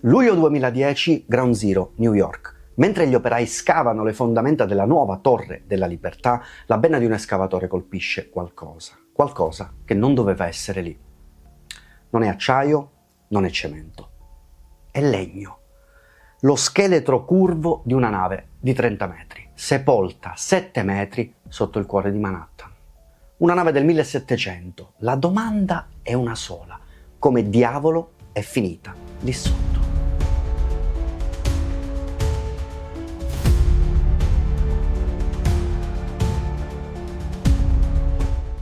Luglio 2010, Ground Zero, New York. Mentre gli operai scavano le fondamenta della nuova Torre della Libertà, la benna di un escavatore colpisce qualcosa che non doveva essere lì. Non è acciaio, non è cemento, è legno. Lo scheletro curvo di una nave di 30 metri, sepolta 7 metri sotto il cuore di Manhattan. Una nave del 1700. La domanda è una sola: come diavolo è finita lì sotto?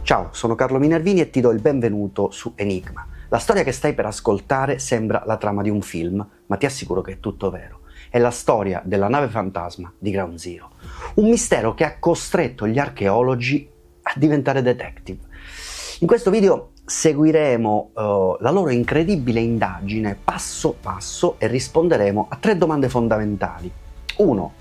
Ciao, sono Carlo Minervini e ti do il benvenuto su Enigma. La storia che stai per ascoltare sembra la trama di un film, ma ti assicuro che è tutto vero. È la storia della nave fantasma di Ground Zero. Un mistero che ha costretto gli archeologi a diventare detective. In questo video seguiremo la loro incredibile indagine passo passo e risponderemo a 3 domande fondamentali. 1.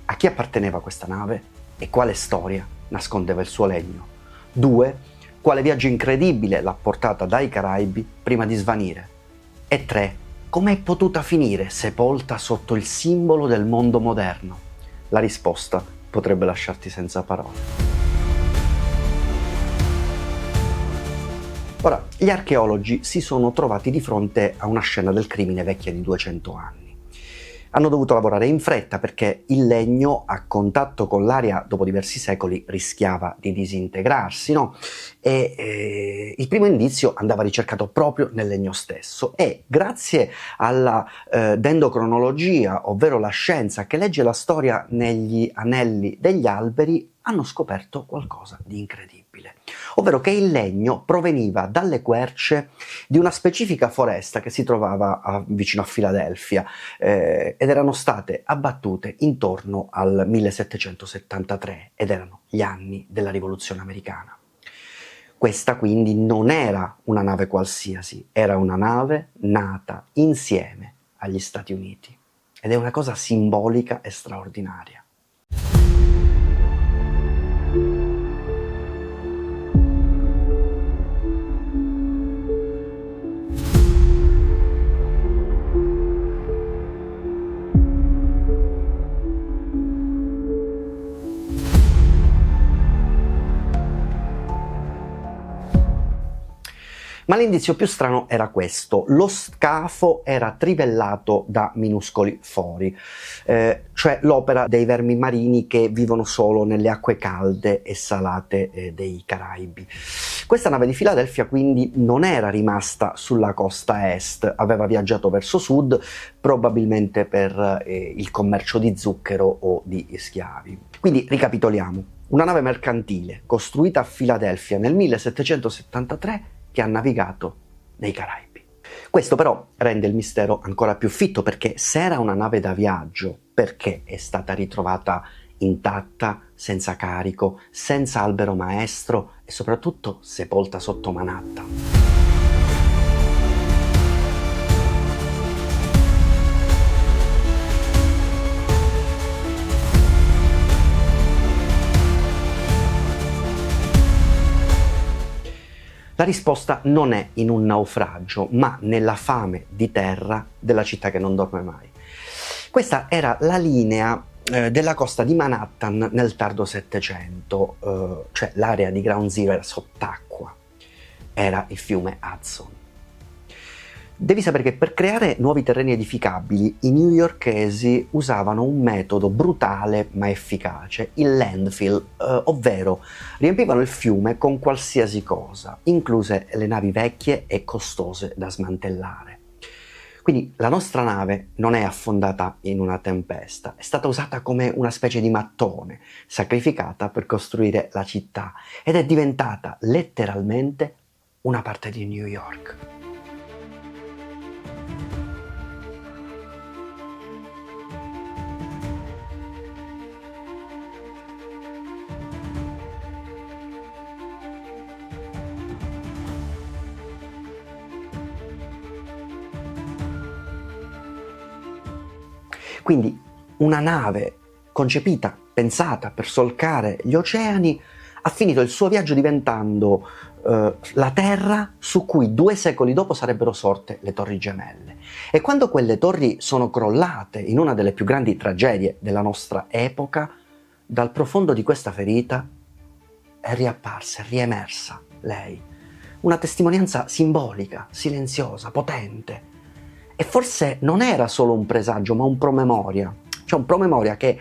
A chi apparteneva questa nave e quale storia nascondeva il suo legno? 2. Quale viaggio incredibile l'ha portata dai Caraibi prima di svanire? E 3. Come è potuta finire sepolta sotto il simbolo del mondo moderno? La risposta potrebbe lasciarti senza parole. Ora, gli archeologi si sono trovati di fronte a una scena del crimine vecchia di 200 anni. Hanno dovuto lavorare in fretta perché il legno a contatto con l'aria dopo diversi secoli rischiava di disintegrarsi, no? E il primo indizio andava ricercato proprio nel legno stesso e grazie alla dendrocronologia, ovvero la scienza che legge la storia negli anelli degli alberi, hanno scoperto qualcosa di incredibile, ovvero che il legno proveniva dalle querce di una specifica foresta che si trovava vicino a Filadelfia ed erano state abbattute intorno al 1773 ed erano gli anni della Rivoluzione Americana. Questa quindi non era una nave qualsiasi, era una nave nata insieme agli Stati Uniti ed è una cosa simbolica e straordinaria. Ma l'indizio più strano era questo: lo scafo era trivellato da minuscoli fori, cioè l'opera dei vermi marini che vivono solo nelle acque calde e salate dei Caraibi. Questa nave di Filadelfia quindi non era rimasta sulla costa est, aveva viaggiato verso sud, probabilmente per il commercio di zucchero o di schiavi. Quindi ricapitoliamo: una nave mercantile costruita a Filadelfia nel 1773 che ha navigato nei Caraibi. Questo però rende il mistero ancora più fitto, perché se era una nave da viaggio, perché è stata ritrovata intatta, senza carico, senza albero maestro e soprattutto sepolta sotto Manhattan? La risposta non è in un naufragio, ma nella fame di terra della città che non dorme mai. Questa era la linea della costa di Manhattan nel tardo Settecento, cioè l'area di Ground Zero era sott'acqua, era il fiume Hudson. Devi sapere che per creare nuovi terreni edificabili i newyorkesi usavano un metodo brutale ma efficace, il landfill, ovvero riempivano il fiume con qualsiasi cosa, incluse le navi vecchie e costose da smantellare. Quindi la nostra nave non è affondata in una tempesta, è stata usata come una specie di mattone, sacrificata per costruire la città, ed è diventata letteralmente una parte di New York. Quindi una nave concepita, pensata per solcare gli oceani, ha finito il suo viaggio diventando la terra su cui 2 secoli dopo sarebbero sorte le Torri Gemelle. E quando quelle torri sono crollate in una delle più grandi tragedie della nostra epoca, dal profondo di questa ferita è riapparsa, è riemersa lei, una testimonianza simbolica, silenziosa, potente. E forse non era solo un presagio, ma un promemoria, cioè un promemoria che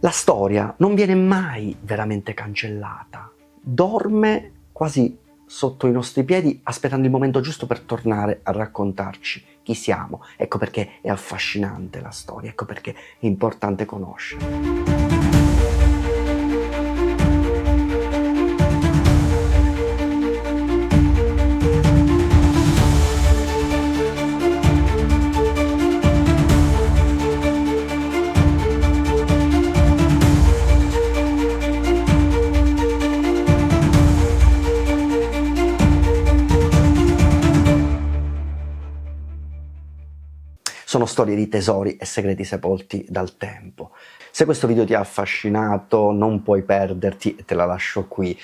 la storia non viene mai veramente cancellata, dorme quasi sotto i nostri piedi, aspettando il momento giusto per tornare a raccontarci chi siamo. Ecco perché è affascinante la storia, ecco perché è importante conoscere. Sono storie di tesori e segreti sepolti dal tempo. Se questo video ti ha affascinato non puoi perderti, e te la lascio qui,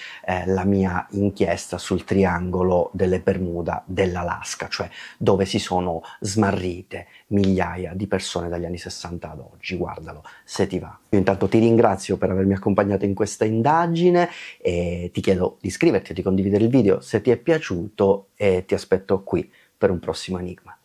la mia inchiesta sul triangolo delle Bermuda dell'Alaska, cioè dove si sono smarrite migliaia di persone dagli anni 60 ad oggi. Guardalo se ti va. Io intanto ti ringrazio per avermi accompagnato in questa indagine e ti chiedo di iscriverti e di condividere il video se ti è piaciuto, e ti aspetto qui per un prossimo enigma.